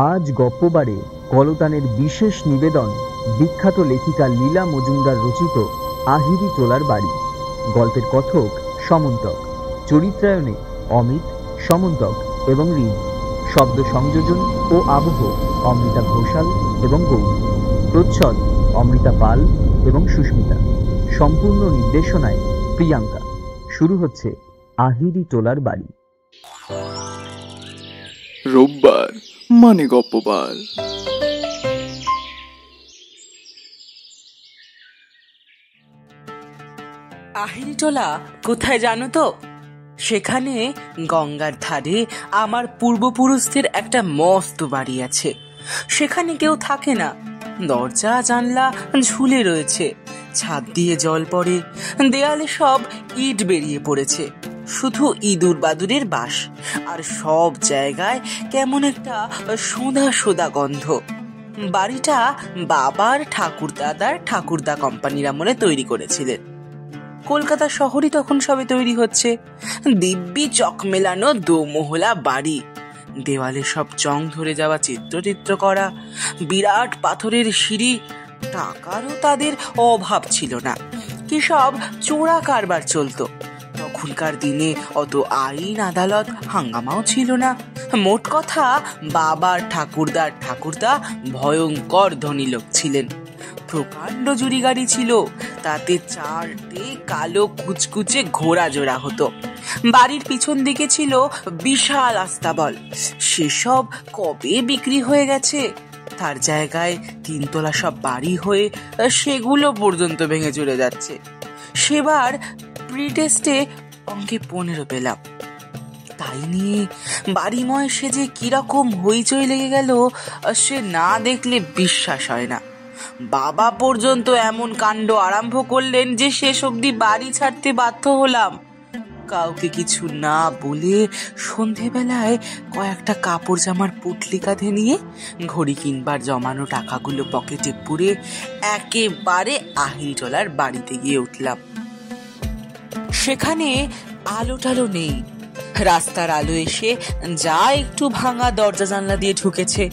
আজ গপ্পবারে কলতানের বিশেষ নিবেদন বিখ্যাত লেখিকা লীলা মজুমদার রচিত আহিরি টোলার বাড়ি। গল্পের কথক সমন্তক, চরিত্রায়নে অমিত, সমন্তক এবং রিদ, শব্দ সংযোজন ও আবহ অমৃতা ঘোষাল এবং গৌরী, প্রচ্ছদ অমৃতা পাল এবং সুস্মিতা, সম্পূর্ণ নির্দেশনায় প্রিয়াঙ্কা। শুরু হচ্ছে আহিরি টোলার বাড়ি। রোববার মানে গপ্পবার। আহিরিটোলা কোথায় জানো তো? সেখানে গঙ্গার ধারে আমার পূর্বপুরুষদের একটা মস্ত বাড়ি আছে। সেখানে কেউ থাকে না, দরজা জানলা ঝুলে রয়েছে, ছাদ দিয়ে জল পড়ে, দেয়ালে সব ইট বেরিয়ে পড়েছে, শুধু ইঁদুর বাদুরের বাস, আর সব জায়গায় কেমন একটা সোঁদা সোঁদা গন্ধ। বাড়িটা বাবার ঠাকুরদা কোম্পানির আমলে তৈরি করেছিলেন। কলকাতা শহরই তখন সবে তৈরি হচ্ছে। দিব্যি চক মেলানো দোমহলা বাড়ি, দেওয়ালে সব জং ধরে যাওয়া চিত্র করা, বিরাট পাথরের সিঁড়ি। টাকারও তাদের অভাব ছিল না, কি সব চোরা কারবার চলতো। তখনকার দিনে অত আইন আদালত হাঙ্গামাও ছিল না। মোট কথা, বাবার ঠাকুরদা ভয়ঙ্কর ধনী লোক ছিলেন। প্রকাণ্ড জুড়ি গাড়ি ছিল, তাতে 4টে কালো কুচকুচে ঘোড়া জোড়া হতো। বাড়ির পিছন দিকে ছিল বিশাল আস্তাবল, সেসব কবে বিক্রি হয়ে গেছে। তার জায়গায় 3তলা সব বাড়ি হয়ে সেগুলো পর্যন্ত ভেঙে চলে যাচ্ছে। সেবার প্রিটেস্টে অঙ্কে 15 পেলাম। তাই নিয়ে বাড়িময় সে যে কিরকম হইচই লেগে গেল, সে না দেখলে বিশ্বাস হয় না। বাবা পর্যন্ত এমন কাণ্ড আরম্ভ করলেন যে শেষ অবধি বাড়ি ছাড়তে বাধ্য হলাম। কাউকে কিছু না বলে সন্ধেবেলায় কয়েকটা কাপড় জামার পুটলি কাঁধে নিয়ে ঘড়ি কিনবার জমানো টাকাগুলো পকেটে পুরে একেবারে আহিরিটোলার বাড়িতে গিয়ে উঠলাম। সেখানে আলো টালো নেই, রাস্তার আলো এসে যা একটু ভাঙা দরজা জানলা দিয়ে ঢুকেছে।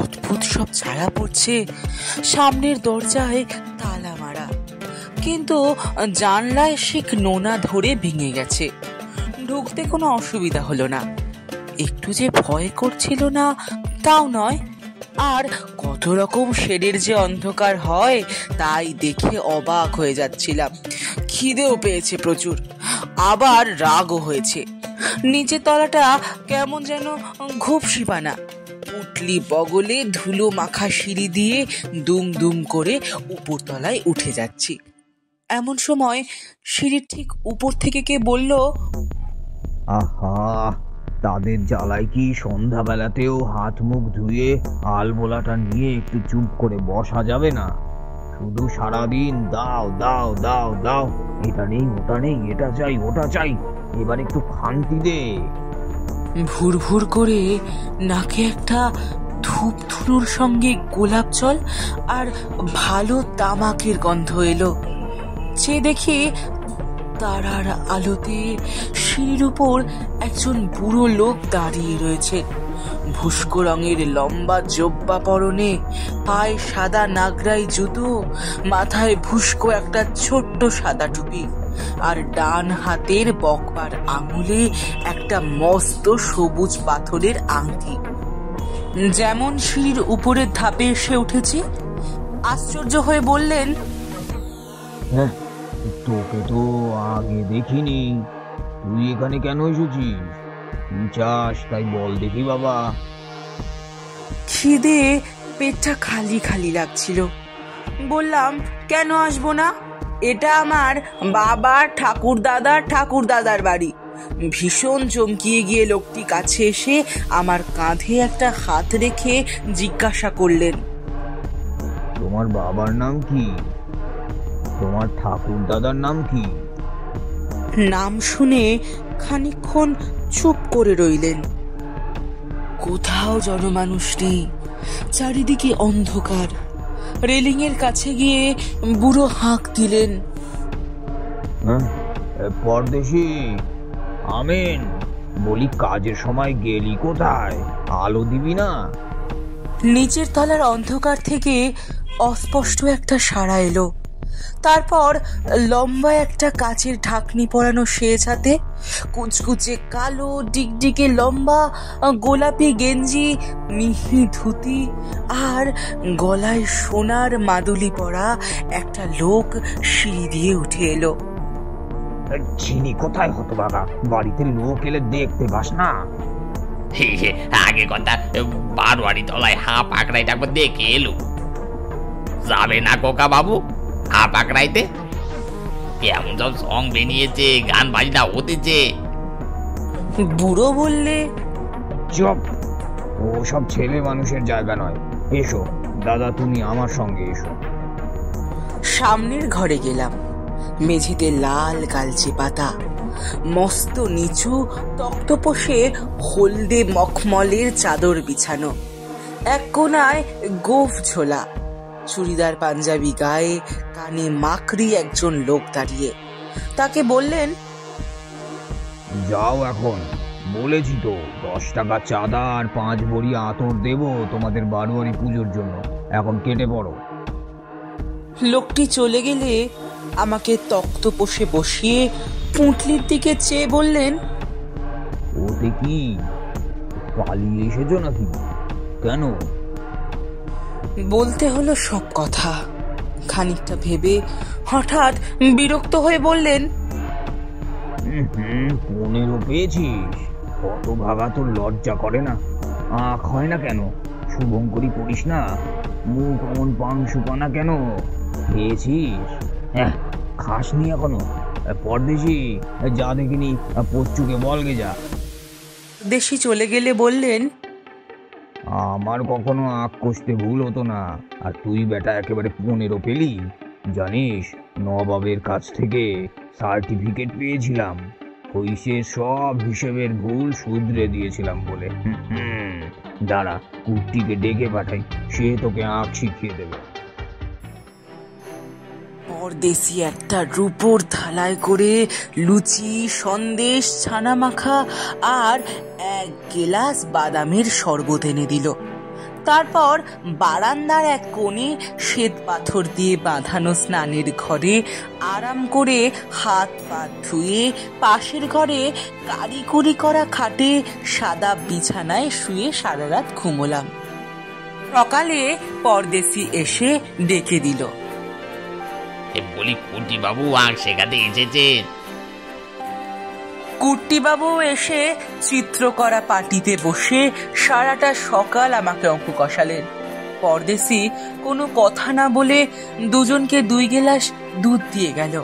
অদ্ভুত সব ছায়া পড়ছে। সামনের দরজায় তালা মারা, কিন্তু জানলায় শিক নোনা ধরে ভেঙে গেছে। ঢুকতে কোনো অসুবিধা হলো না। একটু যে ভয় করছিল না তাও নয়, আর কত রকম শেডের যে অন্ধকার হয় তাই দেখে অবাক হয়ে যাচ্ছিলাম। খিদেও পেয়েছে প্রচুর, আবার রাগও হয়েছে। নিচের তলাটা কেমন যেন ঘুপসিপানা। উঠলি বগলে ধুলো মাখা সিঁড়ি দিয়ে দুম দুম করে উপরতলায় উঠে যাচ্ছি। এমন সময় সিঁড়ির ঠিক উপর থেকে কে বলল, আহা, তাদের জ্বালায় কি সন্ধ্যাবেলাতেও হাত মুখ ধুয়ে আলবোলাটা নিয়ে একটু চুপ করে বসা যাবে না? শুধু সারাদিন দাও দাও দাও দাও, এটা নেই ওটা নেই, এটা চাই ওটা চাই, এবার একটু শান্তি দে। ভুর ভুর করে নাকে একটা ধূপ ধুনোর সঙ্গে গোলাপ জল আর ভালো তামাকের গন্ধ এলো। যে দেখি তারার আলোতে সিঁড়ির উপর একজন বুড়ো লোক দাঁড়িয়ে রয়েছে। ভুস্কো রঙের লম্বা জোব্বা পরনে, পায়ে সাদা নাগরাই জুতো, মাথায় ভুস্কো একটা ছোট্ট সাদা টুপি, আর ডান হাতের বকবার আঙুলে একটা মস্ত সবুজ পাথরের আংটি। যেমন সিঁড়ির উপরের ধাপে এসে উঠেছি, আশ্চর্য হয়ে বললেন, তোকে তো আগে দেখিনি, তুই এখানে কেন এসেছিস? কি চাস তাই বল দেখি বাবা। খিদে পেটটা খালি খালি লাগছিল। বললাম, কেন আসবো না, এটা আমার বাবার ঠাকুরদাদার বাড়ি। ভীষণ চমকিয়ে গিয়ে লোকটি কাছে এসে আমার কাঁধে একটা হাত রেখে জিজ্ঞাসা করলেন, তোমার বাবার নাম কি? তোমার ঠাকুরদাদার নাম কি? নাম শুনে খানিকক্ষণ চুপ করে রইলেন। কোথাও জনমানুষ নেই, চারিদিকে অন্ধকার। রেলিং এর কাছে গিয়ে বুড়ো হাঁক দিলেন, পরদেশি আমিন, বলি কাজের সময় গেলি কোথায়? আলো দিবি না? নিচের তলার অন্ধকার থেকে অস্পষ্ট একটা সাড়া এলো। তারপর লম্বা একটা কাচের ঢাকনি পরানো সেজ হাতে, কুচকুচে কালো ডিগডিগে লম্বা গোলাপি গেঞ্জি, মিহি ধুতি আর গলায় সোনার মাদুলি পরা একটা লোক সিঁড়ি দিয়ে উঠে এলো। চিনি কোথায় হতভাগা? বাড়িতে লোক এলে দেখতে পাস না? আগে কথা বারোয়ারি তলায় হাঁপ আঁকড়াইটা একবার দেখে এলো। যাবে না কোকা বাবু হাঁপ আঁকড়াইতে? কেমন সব সং বেরিয়েছে, গান বাজনা হতেছে। বুড়ো বললে, চুপ, ও সব ছেলে মানুষের জায়গা নয়। এসো দাদা, তুমি আমার সঙ্গে এসো। সামনের ঘরে গেলাম। মেঝেতে লাল কালচে পাতা, মস্ত নিচু তক্তপোষে হলদে মখমলের চাদর বিছানো, এক কোনায় গোফ ঝোলা, চুড়িদার পাঞ্জাবি গায়ে, কানে মাকড়ি একজন লোক দাঁড়িয়ে। তাকে বললেন, যাও এখন, বলেছি তো 10 টাকা চাঁদা আর 5 বড়ি আতর দেব তোমাদের বারোয়ারি পুজোর জন্য। এখন কেটে পড়ো। লোকটি চলে গেলে আমাকে তক্তপোষে বসিয়ে পুঁটলির দিকে চেয়ে বললেন, ওতে কি পালিয়ে এসেছো নাকি? কেন? বলতে হলো সব কথা। খানিকটা ভেবে হঠাৎ বিরক্ত হয়ে বললেন, 15 পেয়েছিস? কত ভাগা, তোর লজ্জা করে না? আখ হয় না কেন? শুভঙ্করী করিস না? মুখ অমন পাংশুপানা কেন? খেয়েছিস? খাসনি এখনো? পরদেশি যা দেখিনি পচ্চুকে বলগে যা। দেশি চলে গেলে বললেন, আমার কখনো আখ কষতে ভুল হতো না, আর তুই বেটা একেবারে 15 পেলি। জানিস, নবাবের কাছ থেকে সার্টিফিকেট পেয়েছিলাম। কইসে সব হিসেবের ভুল শুধরে দিয়েছিলাম বলে। দাঁড়া, কুট্টিকে ডেকে পাঠাই, সে তোকে আখ শিখিয়ে দেবে। পরদেশি একটা রূপোর থালায় করে লুচি, সন্দেশ, ছানা মাখা আর 1 গেলাস বাদামের শরবত এনে দিল। তারপর বারান্দার এক কোণে শ্বেত পাথর দিয়ে বাঁধানো স্নানের ঘরে আরাম করে হাত পা ধুয়ে পাশের ঘরে কারিকুরি করা খাটে সাদা বিছানায় শুয়ে সারা রাত ঘুমোলাম। সকালে পরদেশি এসে ডেকে দিল, বলি কুটি বাবু আখ শেখাতে এসেছেন? কুট্টিবাবু এসে চিত্র করা পাটিতে বসে সারাটা সকাল আমাকে অঙ্ক কষালেন। পরদেশি কোনো কথা না বলে দুজনকে 2 গেলাস দুধ দিয়ে গেল।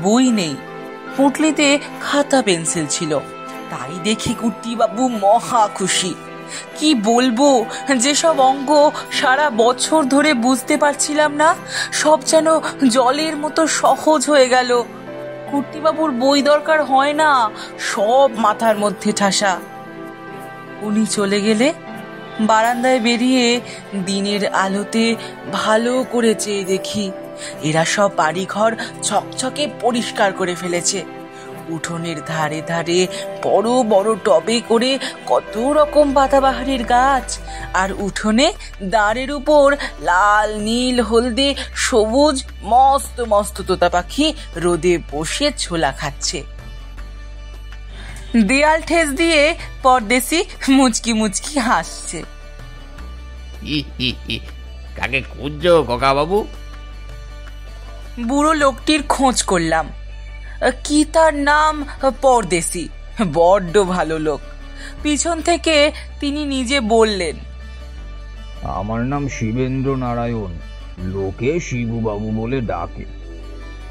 বই নেই, পুঁটলিতে খাতা পেন্সিল ছিল। তাই দেখি কুট্টিবাবু মহা খুশি। কি বলবো, যেসব অঙ্ক সারা বছর ধরে বুঝতে পারছিলাম না, সব যেন জলের মতো সহজ হয়ে গেল। কুট্টিবাবুর বই দরকার হয় না, সব মাথার মধ্যে ঠাসা। উনি চলে গেলে বারান্দায় বেরিয়ে দিনের আলোতে ভালো করে চেয়ে দেখি এরা সব বাড়িঘর ছকছকে পরিষ্কার করে ফেলেছে। উঠোনের ধারে ধারে বড় বড় টবে করে কত রকম পাতাবাহারের গাছ, আর উঠোনে দাঁড়ের উপর লাল, নীল, হলদে, সবুজ মস্ত মস্ত তোতা পাখি রোদে বসে ছোলা খাচ্ছে। দেয়াল ঠেস দিয়ে পরদেশি মুচকি মুচকি হাসছে। কাকে খুঁজছো কোকা বাবু? বুড়ো লোকটির খোঁজ করলাম। কি তার নাম? পরদেশি, বড্ড ভালো লোক। পিছন থেকে তিনি নিজে বললেন, আমার নাম শিবেন্দ্র নারায়ণ, লোকে শিবু বাবু বলে ডাকে।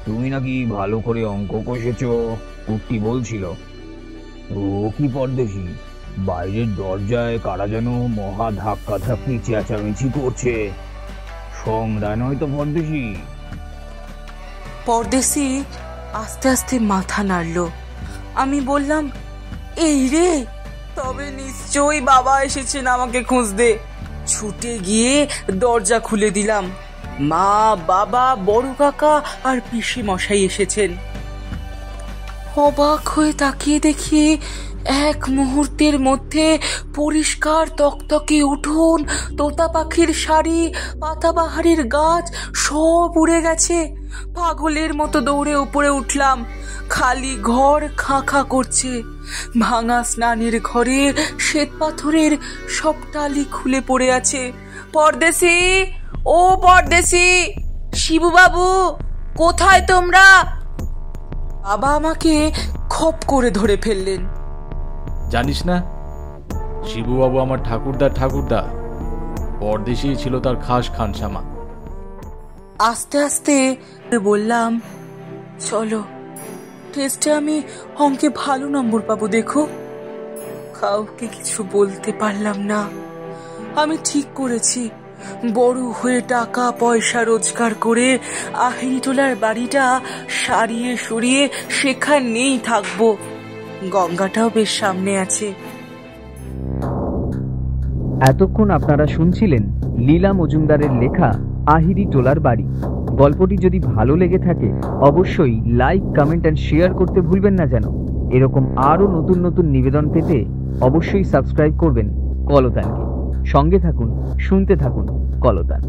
তুমি নাকি ভালো করে অঙ্ক কষেছো, কুট্টি বলছিল। ও কি পরদেশি, বাইরের দরজায় কারা যেন মহা ধাক্কা ধাক্কি চেঁচামেচি করছে। সংজ্ঞা নয় তো পরদেশি? পরদেশি আস্তে আস্তে মাথা নাড়ল। আমি বললাম, এই রে, তবে নিশ্চয়ই বাবা এসেছেন আমাকে খুঁজতে। ছুটে গিয়ে দরজা খুলে দিলাম। মা, বাবা, বড় কাকা আর পিসি মশাই এসেছেন। অবাক হয়ে তাকিয়ে দেখি এক মুহূর্তের মধ্যে পরিষ্কার তকতকে উঠোন, তোতা পাখির শাড়ি, পাতাবাহারের গাছ সব উড়ে গেছে। পাগলের মতো দৌড়ে উপরে উঠলাম। খালি ঘর খাঁ খাঁ করছে। ভাঙা স্নানের ঘরে শ্বেত পাথরের সব টালি খুলে পড়ে আছে। পরদেশি, ও পরদেশি, শিবু বাবু, কোথায় তোমরা? বাবা আমাকে খপ করে ধরে ফেললেন। জানিস না, শিবুবাবু আমার ঠাকুরদা পরদেশী ছিল তার খাস খানসামা। আস্তে আস্তে বললাম, চলো, টেস্টে আমি অঙ্কে ভালো নম্বর পাবো দেখো। কাউকে কিছু বলতে পারলাম না। আমি ঠিক করেছি বড় হয়ে টাকা পয়সা রোজগার করে আহিরিটোলার বাড়িটা সারিয়ে সরিয়ে সেখানেই থাকবো। গঙ্গাটাও বেশ সামনে আছে। এতক্ষণ আপনারা শুনছিলেন লীলা মজুমদারের লেখা আহিরি টোলার বাড়ি। গল্পটি যদি ভালো লেগে থাকে অবশ্যই লাইক, কমেন্ট অ্যান্ড শেয়ার করতে ভুলবেন না যেন। এরকম আরও নতুন নতুন নিবেদন পেতে অবশ্যই সাবস্ক্রাইব করবেন কলতানকে। সঙ্গে থাকুন, শুনতে থাকুন কলতান।